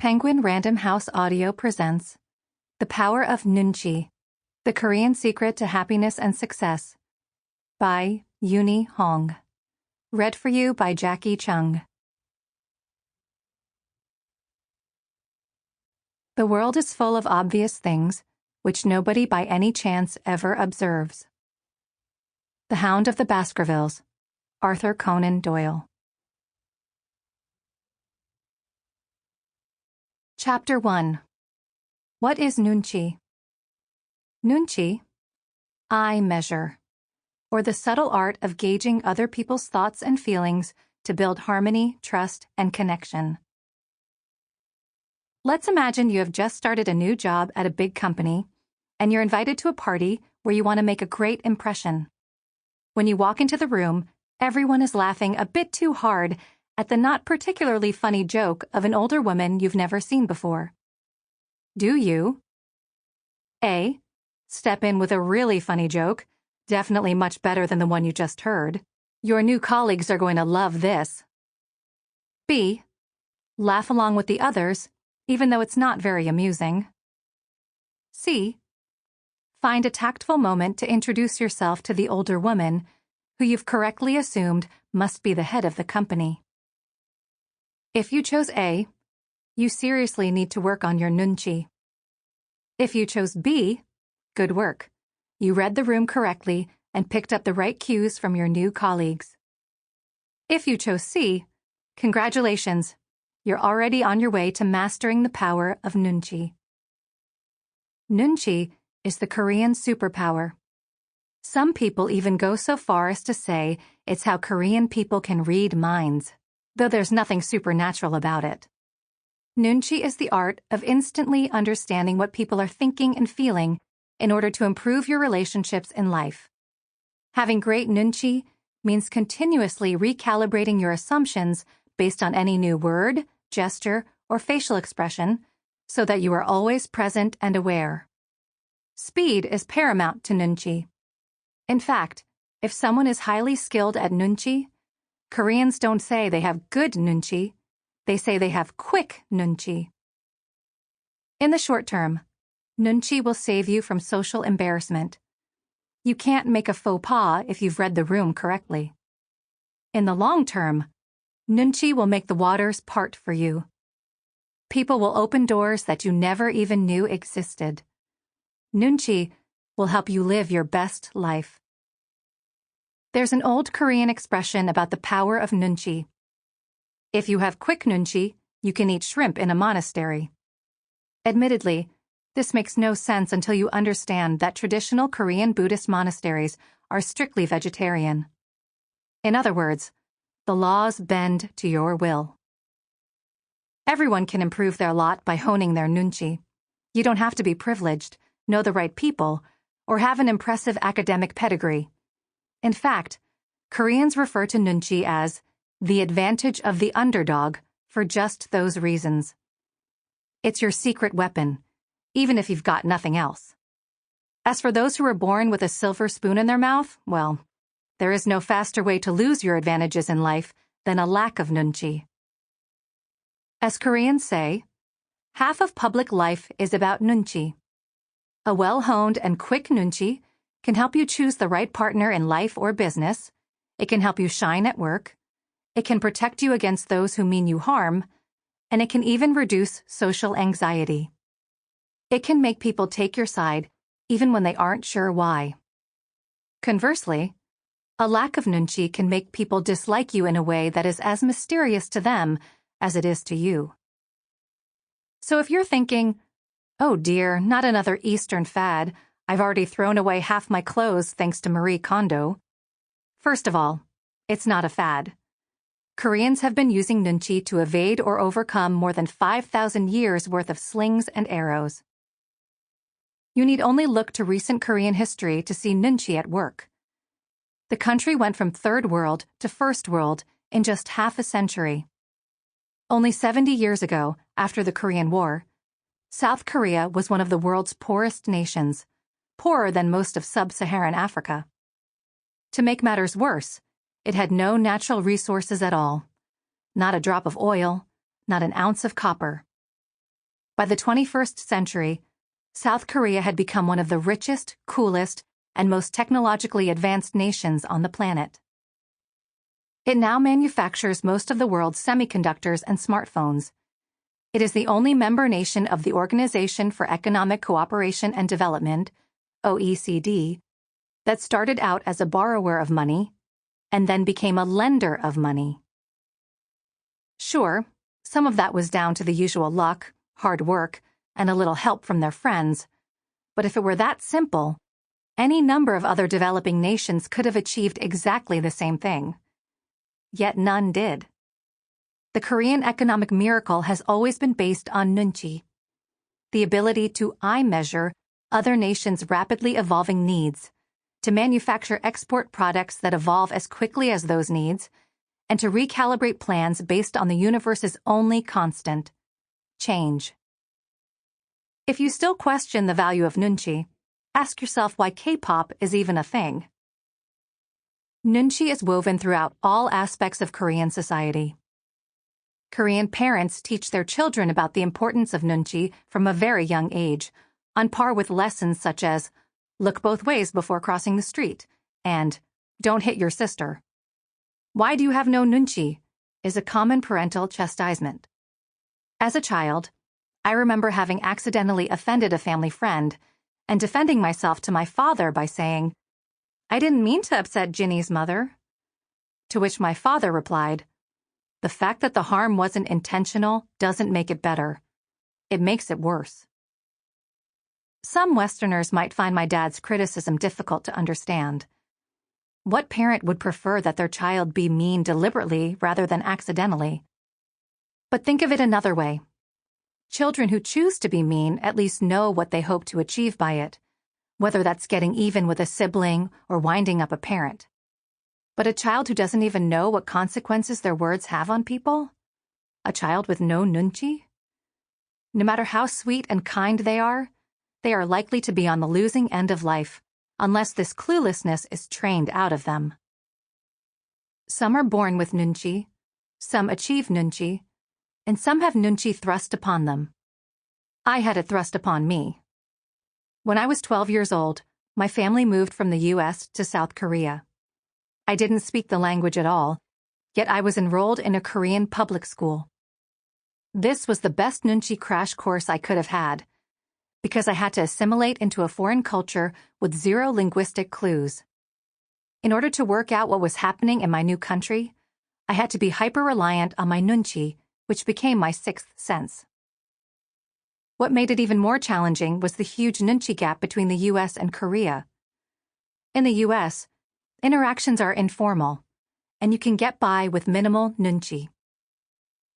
Penguin Random House Audio presents The Power of Nunchi, The Korean Secret to Happiness and Success by Euny Hong. Read for you by Jackie Chung. The world is full of obvious things which nobody by any chance ever observes. The Hound of the Baskervilles, Arthur Conan Doyle. Chapter 1. What is noon-chee? Noon-chee, I measure, or the subtle art of gauging other people's thoughts and feelings to build harmony, trust, and connection. Let's imagine you have just started a new job at a big company, and you're invited to a party where you want to make a great impression. When you walk into the room, everyone is laughing a bit too hard at the not particularly funny joke of an older woman you've never seen before. Do you A. Step in with a really funny joke, definitely much better than the one you just heard? Your new colleagues are going to love this. B. Laugh along with the others, even though it's not very amusing. C. Find a tactful moment to introduce yourself to the older woman, who you've correctly assumed must be the head of the company. If you chose A, you seriously need to work on your noon-chee. If you chose B, good work. You read the room correctly and picked up the right cues from your new colleagues. If you chose C, congratulations. You're already on your way to mastering the power of noon-chee. Noon-chee is the Korean superpower. Some people even go so far as to say it's how Korean people can read minds, though there's nothing supernatural about it. Noon-chee is the art of instantly understanding what people are thinking and feeling in order to improve your relationships in life. Having great noon-chee means continuously recalibrating your assumptions based on any new word, gesture, or facial expression so that you are always present and aware. Speed is paramount to noon-chee. In fact, if someone is highly skilled at noon-chee, Koreans don't say they have good noon-chee, they say they have quick noon-chee. In the short term, noon-chee will save you from social embarrassment. You can't make a faux pas if you've read the room correctly. In the long term, noon-chee will make the waters part for you. People will open doors that you never even knew existed. Noon-chee will help you live your best life. There's an old Korean expression about the power of noon-chee. If you have quick noon-chee, you can eat shrimp in a monastery. Admittedly, this makes no sense until you understand that traditional Korean Buddhist monasteries are strictly vegetarian. In other words, the laws bend to your will. Everyone can improve their lot by honing their noon-chee. You don't have to be privileged, know the right people, or have an impressive academic pedigree. In fact, Koreans refer to noon-chee as the advantage of the underdog for just those reasons. It's your secret weapon, even if you've got nothing else. As for those who are born with a silver spoon in their mouth, well, there is no faster way to lose your advantages in life than a lack of noon-chee. As Koreans say, half of public life is about noon-chee. A well-honed and quick noon-chee can help you choose the right partner in life or business. It can help you shine at work. It can protect you against those who mean you harm. And it can even reduce social anxiety. It can make people take your side even when they aren't sure why. Conversely, a lack of noon-chee can make people dislike you in a way that is as mysterious to them as it is to you. So if you're thinking, oh dear, not another Eastern fad, I've already thrown away half my clothes thanks to Marie Kondo. First of all, it's not a fad. Koreans have been using noon-chee to evade or overcome more than 5,000 years' worth of slings and arrows. You need only look to recent Korean history to see noon-chee at work. The country went from third world to first world in just half a century. Only 70 years ago, after the Korean War, South Korea was one of the world's poorest nations, poorer than most of sub-Saharan Africa. To make matters worse, it had no natural resources at all. Not a drop of oil, not an ounce of copper. By the 21st century, South Korea had become one of the richest, coolest, and most technologically advanced nations on the planet. It now manufactures most of the world's semiconductors and smartphones. It is the only member nation of the Organization for Economic Cooperation and Development, OECD, that started out as a borrower of money and then became a lender of money. Sure, some of that was down to the usual luck, hard work, and a little help from their friends, but if it were that simple, any number of other developing nations could have achieved exactly the same thing. Yet none did. The Korean economic miracle has always been based on noon-chee, the ability to eye-measure other nations' rapidly evolving needs, to manufacture export products that evolve as quickly as those needs, and to recalibrate plans based on the universe's only constant, change. If you still question the value of noon-chee, ask yourself why K-pop is even a thing. Noon-chee is woven throughout all aspects of Korean society. Korean parents teach their children about the importance of noon-chee from a very young age, on par with lessons such as, look both ways before crossing the street, and don't hit your sister. Why do you have no noon-chee? Is a common parental chastisement. As a child, I remember having accidentally offended a family friend and defending myself to my father by saying, I didn't mean to upset Ginny's mother. To which my father replied, the fact that the harm wasn't intentional doesn't make it better. It makes it worse. Some Westerners might find my dad's criticism difficult to understand. What parent would prefer that their child be mean deliberately rather than accidentally? But think of it another way. Children who choose to be mean at least know what they hope to achieve by it, whether that's getting even with a sibling or winding up a parent. But a child who doesn't even know what consequences their words have on people? A child with no noon-chee? No matter how sweet and kind they are likely to be on the losing end of life, unless this cluelessness is trained out of them. Some are born with noon-chee, some achieve noon-chee, and some have noon-chee thrust upon them. I had it thrust upon me. When I was 12 years old, my family moved from the U.S. to South Korea. I didn't speak the language at all, yet I was enrolled in a Korean public school. This was the best noon-chee crash course I could have had, because I had to assimilate into a foreign culture with zero linguistic clues. In order to work out what was happening in my new country, I had to be hyper-reliant on my noon-chee, which became my sixth sense. What made it even more challenging was the huge noon-chee gap between the U.S. and Korea. In the U.S., interactions are informal, and you can get by with minimal noon-chee.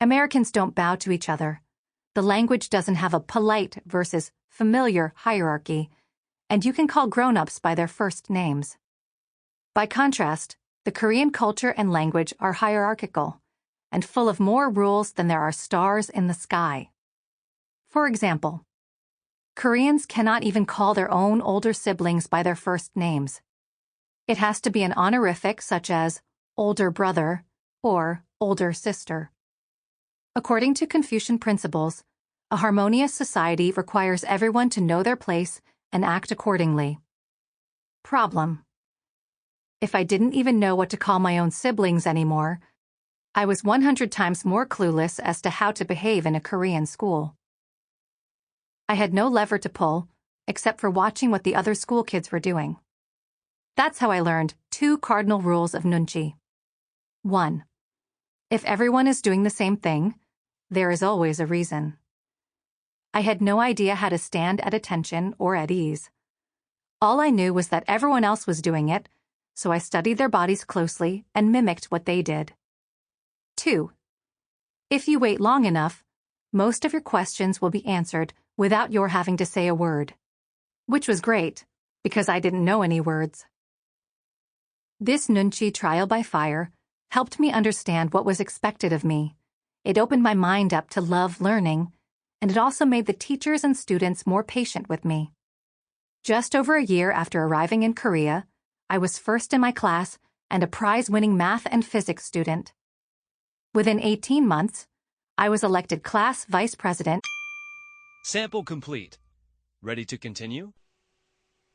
Americans don't bow to each other. The language doesn't have a polite versus familiar hierarchy, and you can call grown-ups by their first names. By contrast, the Korean culture and language are hierarchical and full of more rules than there are stars in the sky. For example, Koreans cannot even call their own older siblings by their first names. It has to be an honorific such as older brother or older sister. According to Confucian principles, a harmonious society requires everyone to know their place and act accordingly. Problem: if I didn't even know what to call my own siblings anymore, I was 100 times more clueless as to how to behave in a Korean school. I had no lever to pull, except for watching what the other school kids were doing. That's how I learned 2 cardinal rules of noon-chee. 1. If everyone is doing the same thing, there is always a reason. I had no idea how to stand at attention or at ease. All I knew was that everyone else was doing it, so I studied their bodies closely and mimicked what they did. 2. If you wait long enough, most of your questions will be answered without your having to say a word. Which was great, because I didn't know any words. This noon-chee trial by fire helped me understand what was expected of me. It opened my mind up to love learning, and it also made the teachers and students more patient with me. Just over a year after arriving in Korea, I was first in my class and a prize-winning math and physics student. Within 18 months, I was elected class vice president Sample complete. Ready to continue?